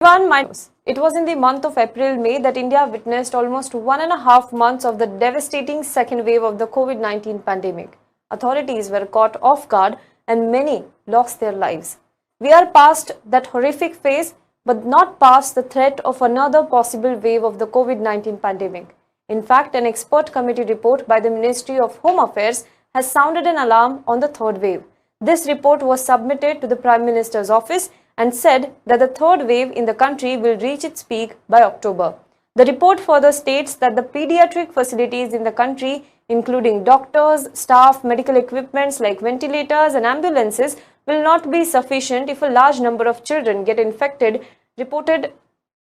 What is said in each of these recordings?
It was in the month of April-May that India witnessed almost 1.5 months of the devastating second wave of the COVID-19 pandemic. Authorities were caught off guard and many lost their lives. We are past that horrific phase, but not past the threat of another possible wave of the COVID-19 pandemic. In fact, an expert committee report by the Ministry of Home Affairs has sounded an alarm on the third wave. This report was submitted to the Prime Minister's office and said that the third wave in the country will reach its peak by October. The report further states that the pediatric facilities in the country, including doctors, staff, medical equipments like ventilators and ambulances, will not be sufficient if a large number of children get infected, reported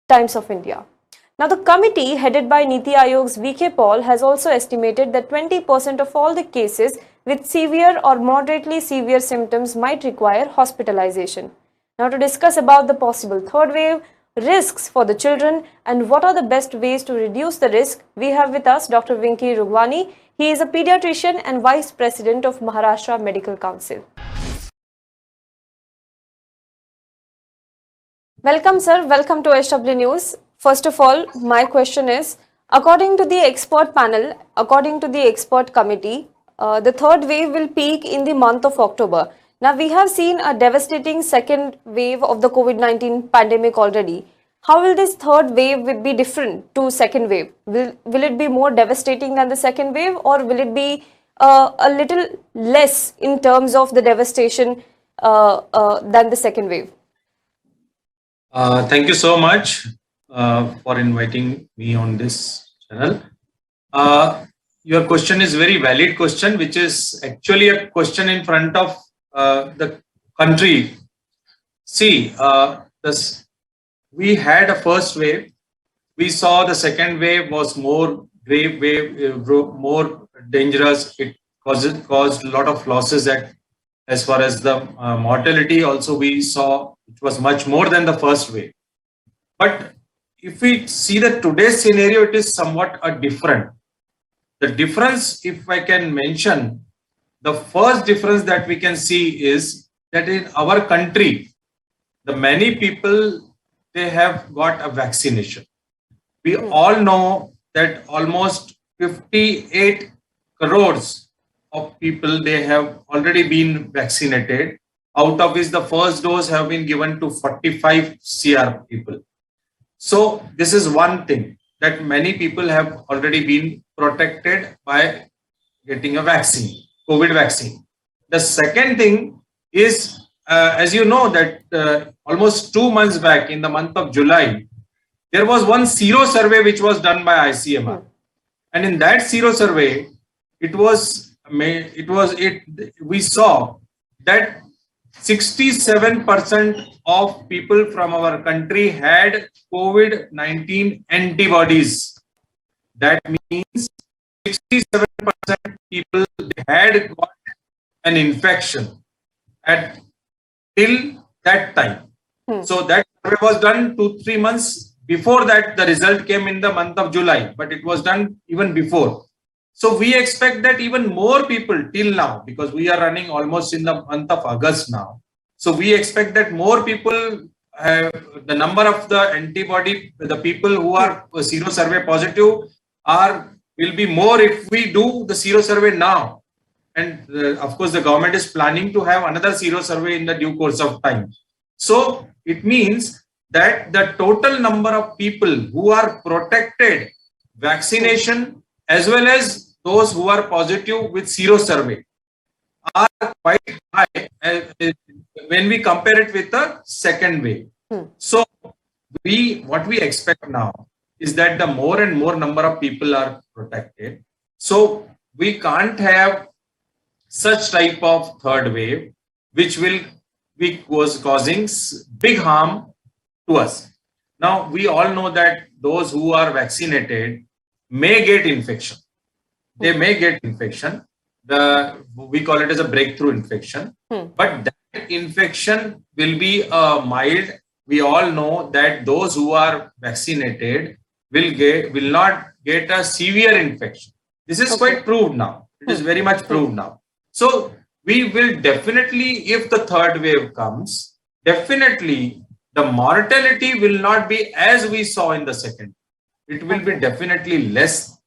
Times of India. Now, the committee headed by Niti Aayog's V.K. Paul has also estimated that 20% of all the cases with severe or moderately severe symptoms might require hospitalization. Now, to discuss about the possible third wave, risks for the children and what are the best ways to reduce the risk, we have with us Dr. Vinky Rugwani. He is a pediatrician and Vice President of Maharashtra Medical Council. Welcome, sir. Welcome to SW News. First of all, my question is, according to the expert panel, according to the expert committee, the third wave will peak in the month of October. Now, we have seen a devastating second wave of the COVID-19 pandemic already. How will this third wave be different to second wave? Will it be more devastating than the second wave, or will it be a little less in terms of the devastation than the second wave? Thank you so much for inviting me on this channel. Your question is very valid question, which is actually a question in front of the country. See, we had a first wave. We saw the second wave was more grave wave, more dangerous. It caused a lot of losses as far as the mortality. Also, we saw it was much more than the first wave. But if we see the today's scenario, it is somewhat different. The difference, if I can mention, the first difference that we can see is that in our country, the many people, they have got a vaccination. We all know that almost 58 crores of people, they have already been vaccinated. Out of which the first dose have been given to 45 CR people. So this is one thing, that many people have already been protected by getting a vaccine, COVID vaccine. The second thing is, as you know, that almost 2 months back in the month of July, there was one sero survey which was done by ICMR. And in that sero survey, we saw that 67% of people from our country had COVID-19 antibodies. That means 67% people had got an infection till that time. So that survey was done 2-3 months before that. The result came in the month of July, but it was done even before. So we expect that even more people till now, because we are running almost in the month of August now. So we expect that more people have the number of the antibody, the people who are sero survey positive will be more if we do the sero survey now. And of course, the government is planning to have another sero survey in the due course of time. So it means that the total number of people who are protected, vaccination, as well as those who are positive with sero survey are quite high when we compare it with the second wave. So what we expect now is that the more and more number of people are protected. So we can't have such type of third wave, which will be causing big harm to us. Now, we all know that those who are vaccinated may get infection. They may get infection. We call it as a breakthrough infection. But that infection will be mild. We all know that those who are vaccinated will not get a severe infection. This is quite proved now. It is very much proved now. So we will definitely, if the third wave comes, definitely the mortality will not be as we saw in the second. It will be definitely less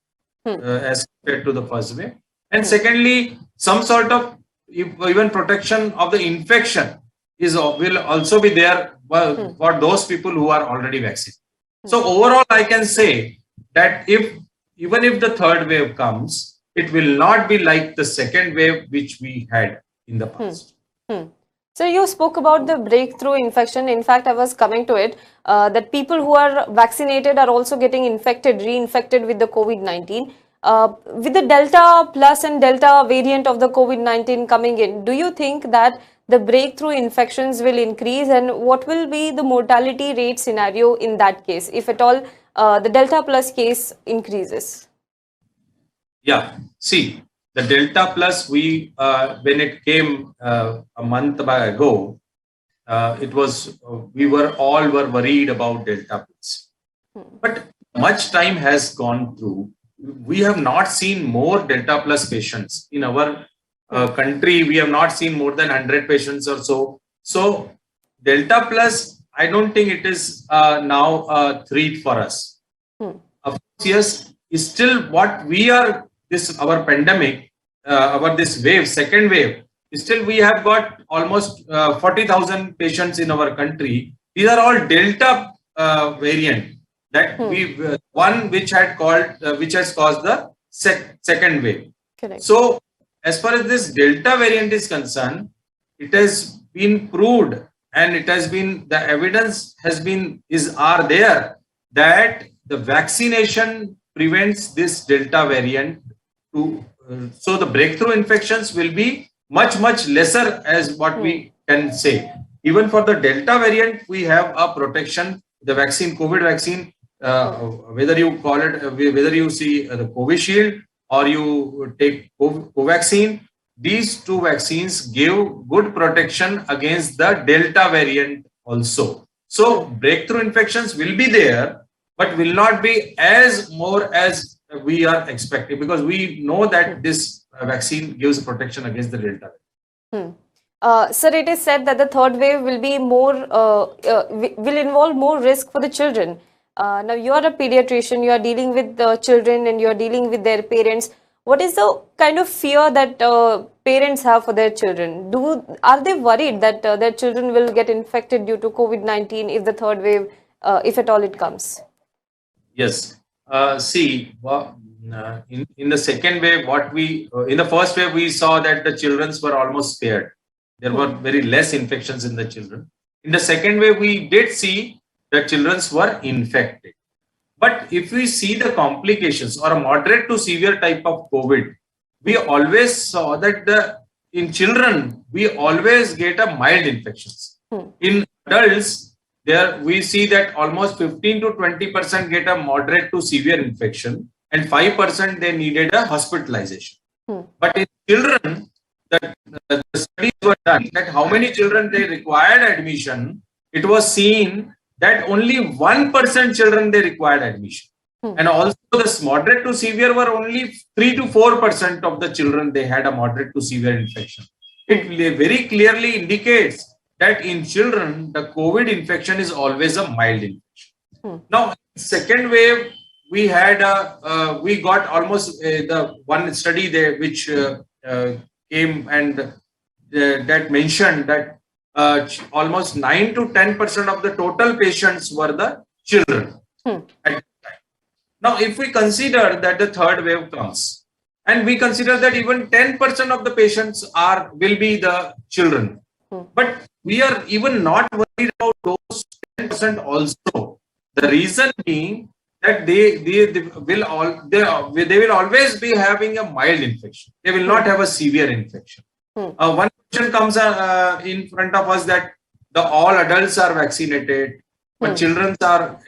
as compared to the first wave. And secondly, some sort of even protection of the infection will also be there for those people who are already vaccinated. So overall, I can say that even if the third wave comes, it will not be like the second wave which we had in the past. So you spoke about the breakthrough infection. In fact, I was coming to it, that people who are vaccinated are also getting reinfected with the COVID-19. With the Delta plus and Delta variant of the COVID-19 coming in, do you think that the breakthrough infections will increase, and what will be the mortality rate scenario in that case, if at all the Delta plus case increases? Yeah, see, the Delta plus, when it came a month ago, we were all worried about Delta plus. But much time has gone through. We have not seen more Delta plus patients in our country. We have not seen more than 100 patients or so. So Delta plus, I don't think it is now a threat for us. Of course, yes, is still what we are. Our pandemic, this wave, second wave, still we have got almost 40,000 patients in our country. These are all Delta variant. That one which has caused the second wave. Correct. So as far as this Delta variant is concerned, it has been proved, and the evidence are there that the vaccination prevents this Delta variant. So the breakthrough infections will be much lesser, as what we can say. Even for the Delta variant, we have a protection. The vaccine, COVID vaccine, whether you call it, whether you see the Covishield or you take Covaxin, these two vaccines give good protection against the Delta variant also. So breakthrough infections will be there, but will not be as more as we are expecting, because we know that this vaccine gives protection against the Delta variant. Sir, it is said that the third wave will be will involve more risk for the children. Now, you are a pediatrician, you are dealing with the children and you are dealing with their parents. What is the kind of fear that parents have for their children? Are they worried that their children will get infected due to COVID-19 if the third wave, if at all it comes? Yes. See, in the second wave, in the first wave, we saw that the children were almost spared. There were very less infections in the children. In the second wave, we did see that children were infected. But if we see the complications or a moderate to severe type of COVID, we always saw that in children, we always get a mild infections. In adults, there we see that almost 15 to 20% get a moderate to severe infection, and 5% they needed a hospitalization. But in children, the studies were done that how many children they required admission. It was seen that only 1% children they required admission. And also this moderate to severe were only 3 to 4% of the children they had a moderate to severe infection. It very clearly indicates that in children, the COVID infection is always a mild infection. Now, second wave, we got almost the one study there which came and that mentioned that almost 9 to 10% of the total patients were the children at that time. Now, if we consider that the third wave comes, and we consider that even 10% of the patients will be the children, but we are even not worried about those 10% also. The reason being that they will always be having a mild infection. They will not have a severe infection. One question comes in front of us that all adults are vaccinated, but children are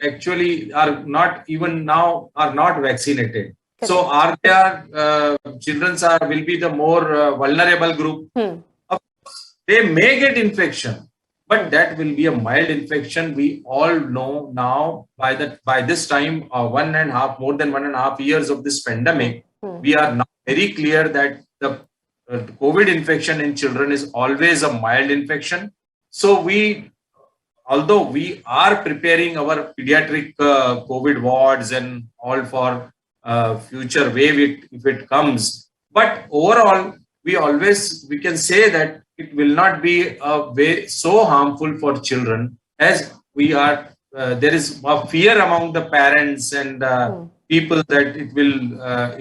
not even now not vaccinated. So are there children will be the more vulnerable group? They may get infection, but that will be a mild infection. We all know now by this time, more than 1.5 years of this pandemic, we are now very clear that the COVID infection in children is always a mild infection. So although we are preparing our pediatric COVID wards and all for future wave if it comes, but overall we can say that it will not be a way so harmful for children as we are. There is a fear among the parents and people that it will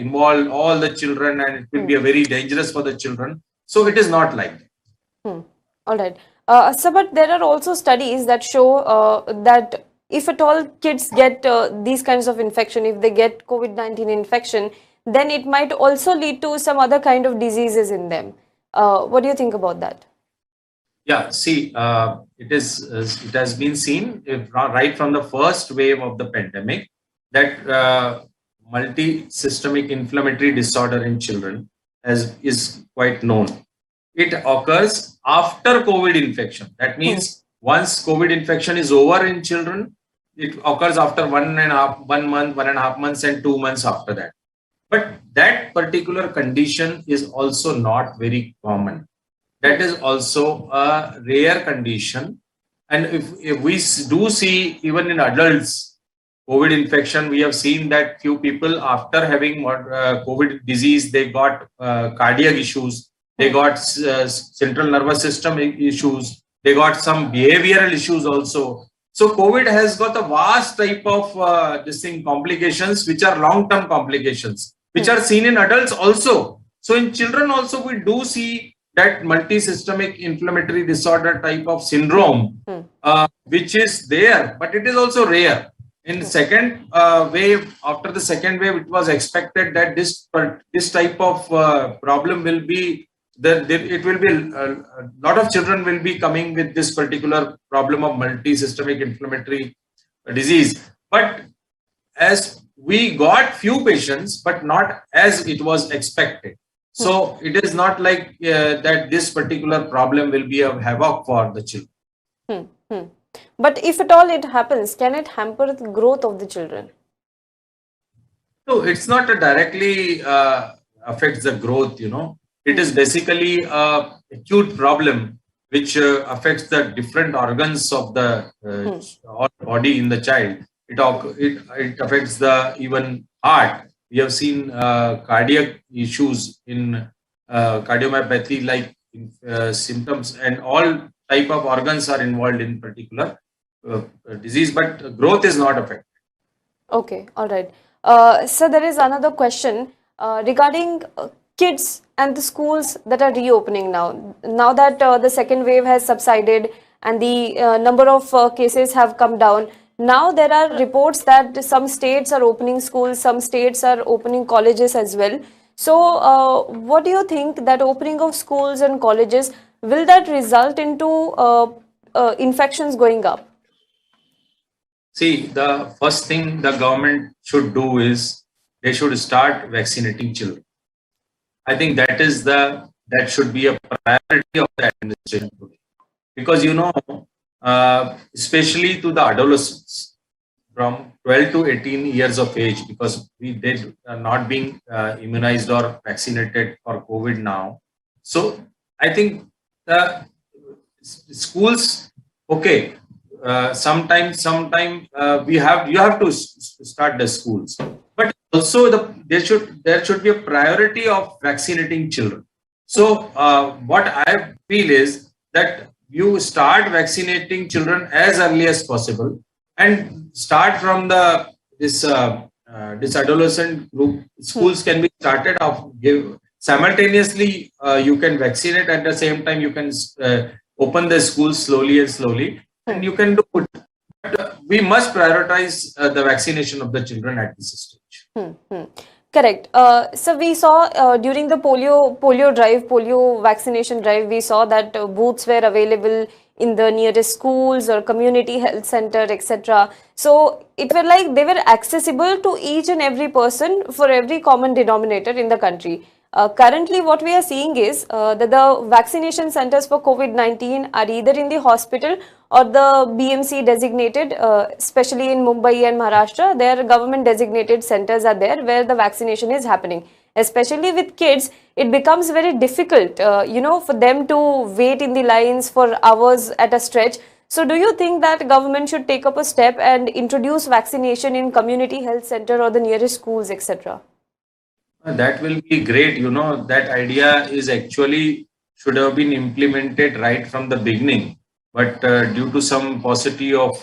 involve all the children and it will be a very dangerous for the children. So it is not like that. All right. So, but there are also studies that show that if at all kids get these kinds of infection, if they get COVID-19 infection, then it might also lead to some other kind of diseases in them. What do you think about that? Yeah, see, it has been seen right from the first wave of the pandemic that multi-systemic inflammatory disorder in children is quite known. It occurs after COVID infection. That means once COVID infection is over in children, it occurs after 1.5 months, and 2 months after that. But that particular condition is also not very common. That is also a rare condition. And if we do see even in adults, COVID infection, we have seen that few people after having COVID disease, they got cardiac issues, they got central nervous system issues, they got some behavioral issues also. So COVID has got a vast type of complications, which are long-term complications, which are seen in adults also. So in children also, we do see that multi-systemic inflammatory disorder type of syndrome, which is there, but it is also rare. In second wave, after the second wave, it was expected that this type of problem will be it will be a lot of children will be coming with this particular problem of multi-systemic inflammatory disease. But as we got few patients, but not as it was expected. So it is not like that this particular problem will be a havoc for the children. But if at all it happens, can it hamper the growth of the children? No, it's not directly affects the growth, It is basically a acute problem which affects the different organs of the body in the child. It affects the even heart. We have seen cardiac issues in cardiomyopathy like symptoms, and all type of organs are involved in particular disease, but growth is not affected. Okay, all right. So there is another question regarding kids and the schools that are reopening now. Now that the second wave has subsided and the number of cases have come down, now there are reports that some states are opening schools, some states are opening colleges as well. So what do you think that opening of schools and colleges, will that result into infections going up? See, the first thing the government should do is they should start vaccinating children. I think that should be a priority of the administration today, because especially to the adolescents from 12 to 18 years of age, because they are not being immunized or vaccinated for COVID now. So I think the schools, okay, sometime you have to start the schools, but also there should be a priority of vaccinating children. So what I feel is that you start vaccinating children as early as possible and start from this adolescent group. Schools can be started off. Simultaneously, you can vaccinate at the same time. You can open the schools slowly, and you can do it. But we must prioritize the vaccination of the children at this stage. Correct. So we saw during the polio vaccination drive, we saw that booths were available in the nearest schools or community health center, etc. So it were like they were accessible to each and every person for every common denominator in the country. Currently, what we are seeing is that the vaccination centers for COVID-19 are either in the hospital or the BMC designated, especially in Mumbai and Maharashtra, their government designated centers are there where the vaccination is happening. Especially with kids, it becomes very difficult, for them to wait in the lines for hours at a stretch. So do you think that government should take up a step and introduce vaccination in community health center or the nearest schools, etc.? That will be great. That idea is actually should have been implemented right from the beginning. But due to some paucity of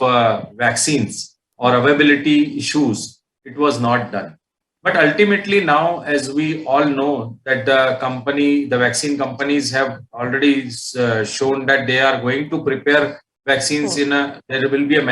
vaccines or availability issues, it was not done. But ultimately, now, as we all know, that the vaccine companies have already shown that they are going to prepare vaccines there will be a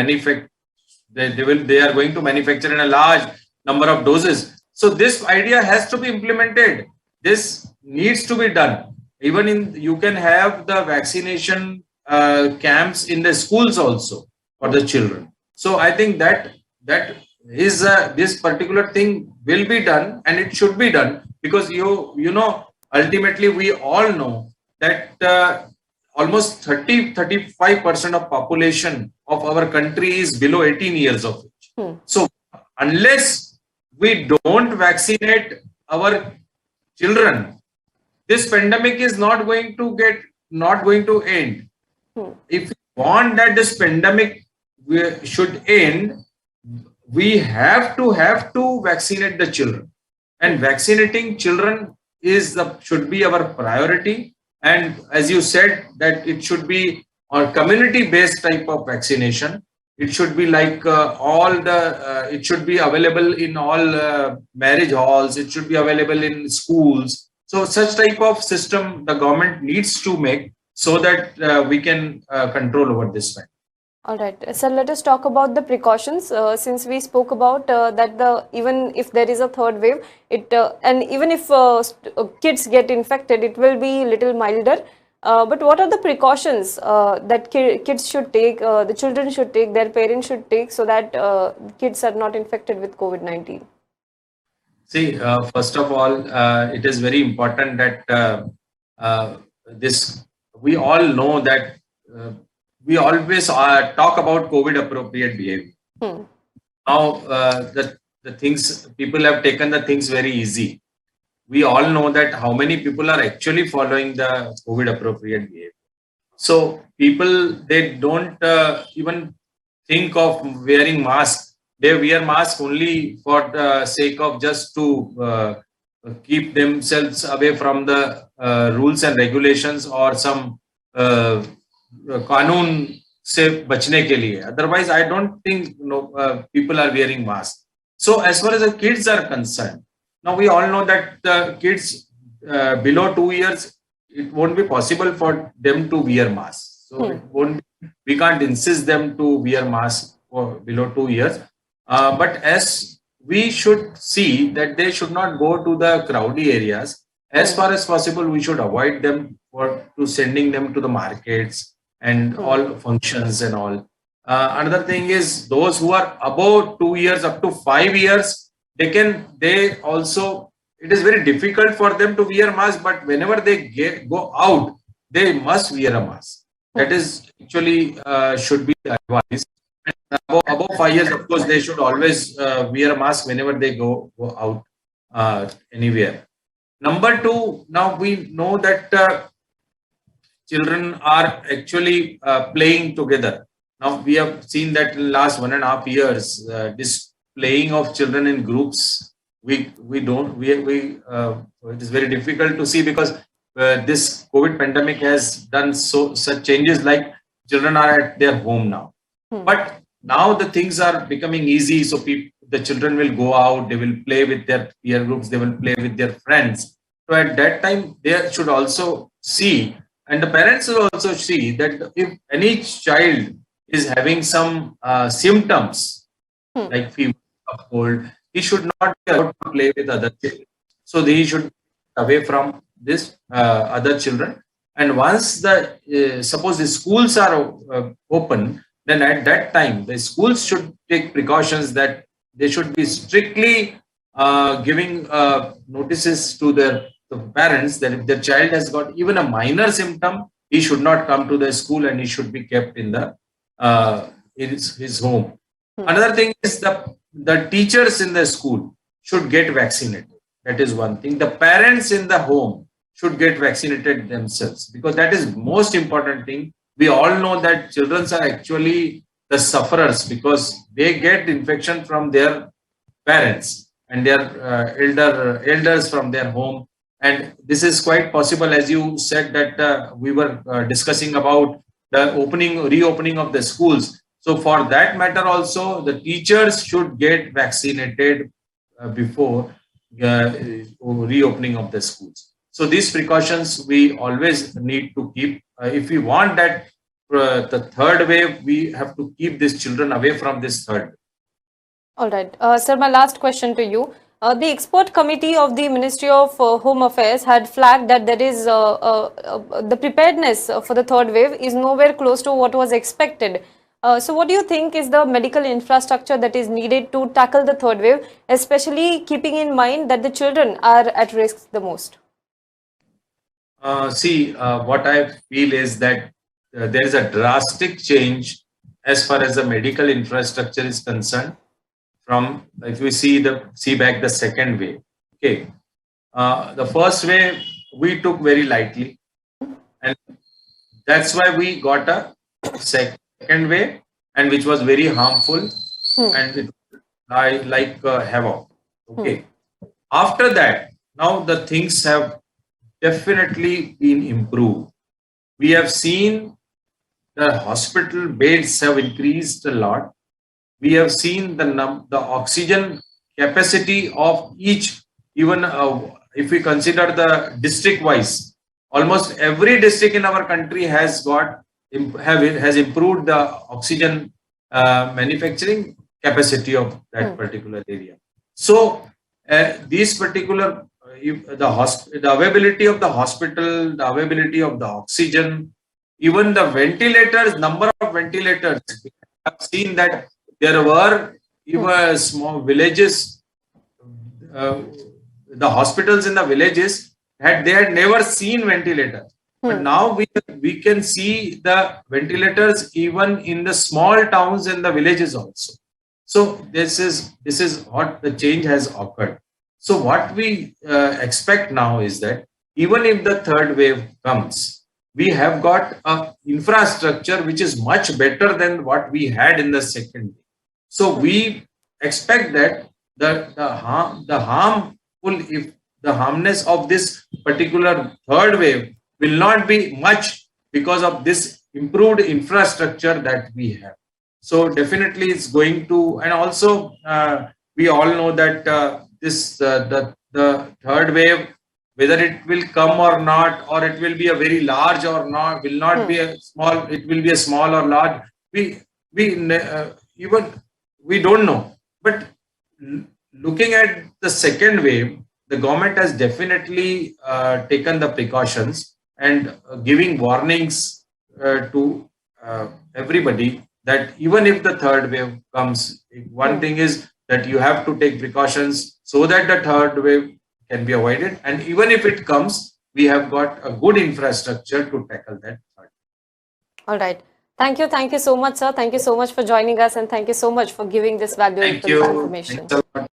they are going to manufacture in a large number of doses. So this idea has to be implemented. This needs to be done. Even you can have the vaccination camps in the schools also for the children. So I think that is this particular thing will be done, and it should be done, because ultimately we all know that almost 30-35% of population of our country is below 18 years of age. So unless we don't vaccinate our children, this pandemic is not going to end. If we want that this pandemic should end, we have to vaccinate the children, and vaccinating children should be our priority. And as you said, that it should be a community-based type of vaccination. It should be like it should be available in all marriage halls. It should be available in schools. So such type of system the government needs to make, so that we can control over this thing. All right, so let us talk about the precautions. Since we spoke about that even if there is a third wave, and even if kids get infected, it will be little milder. But what are the precautions that kids should take, the children should take, their parents should take, so that kids are not infected with COVID-19? See, first of all, it is very important that we all know that we always talk about COVID appropriate behavior. Now, the things, people have taken the things very easy. We all know that how many people are actually following the COVID appropriate behavior. So people, they don't even think of wearing masks. They wear masks only for the sake of just to keep themselves away from the rules and regulations or some कानून से बचने के लिए. Otherwise, I don't think people are wearing masks. So as far as the kids are concerned, now we all know that the kids below 2 years, it won't be possible for them to wear masks. So we can't insist them to wear masks for below 2 years. But as we should see that they should not go to the crowded areas. As far as possible, we should avoid them to sending them to the markets and all functions and all. Another thing is those who are above 2 years up to 5 years, they also, it is very difficult for them to wear mask, but whenever they go out, they must wear a mask. That is actually should be advised. And above 5 years, of course, they should always wear a mask whenever they go out anywhere. Number two, now we know that children are actually playing together. Now we have seen that in the last 1.5 years, this playing of children in groups, it is very difficult to see, because this COVID pandemic has done such changes, like children are at their home now. But now the things are becoming easy, so the children will go out, they will play with their peer groups, they will play with their friends. So at that time, they should also see, and the parents will also see, that if any child is having some symptoms like fever or cold, he should not be allowed to play with other children. So he should be away from this other children. And once suppose the schools are open, then at that time the schools should take precautions that they should be strictly giving notices to the parents that if their child has got even a minor symptom, he should not come to the school and he should be kept in his home. Another thing is the teachers in the school should get vaccinated. That is one thing. The parents in the home should get vaccinated themselves, because that is most important thing. We all know that children are actually the sufferers because they get infection from their parents and their elders from their home. And this is quite possible, as you said, that we were discussing about the reopening of the schools. So for that matter also, the teachers should get vaccinated before reopening of the schools. So these precautions we always need to keep. If we want that the third wave, we have to keep these children away from this third wave. All right. Sir, my last question to you. The expert committee of the Ministry of Home Affairs had flagged that there is the preparedness for the third wave is nowhere close to what was expected. So what do you think is the medical infrastructure that is needed to tackle the third wave, especially keeping in mind that the children are at risk the most? What I feel is that there is a drastic change as far as the medical infrastructure is concerned. From, if we see back the second wave, okay, the first wave we took very lightly, and that's why we got a second wave, and which was very harmful, and it like havoc. Okay, after that, now the things have definitely been improved. We have seen the hospital beds have increased a lot. We have seen the oxygen capacity of each, even if we consider the district wise, almost every district in our country has improved the oxygen manufacturing capacity of that particular area. So these particular the availability of the hospital, the availability of the oxygen, even the ventilators, number of ventilators, we have seen that there were even small villages, the hospitals in the villages they had never seen ventilators. But now we can see the ventilators even in the small towns and the villages also. So this is what the change has occurred. So what we expect now is that even if the third wave comes, we have got a infrastructure which is much better than what we had in the second wave. So we expect that the harmness of this particular third wave will not be much because of this improved infrastructure that we have. So definitely it's going to, and also we all know that the third wave, whether it will come or not, or it will be a very large or not, will not be a small, it will be a small or large. We don't know. But looking at the second wave, the government has definitely taken the precautions and giving warnings to everybody that even if the third wave comes, one thing is that you have to take precautions so that the third wave can be avoided. And even if it comes, we have got a good infrastructure to tackle that third. All right. Thank you so much, sir. Thank you so much for joining us, and thank you so much for giving this valuable information. Thanks a lot.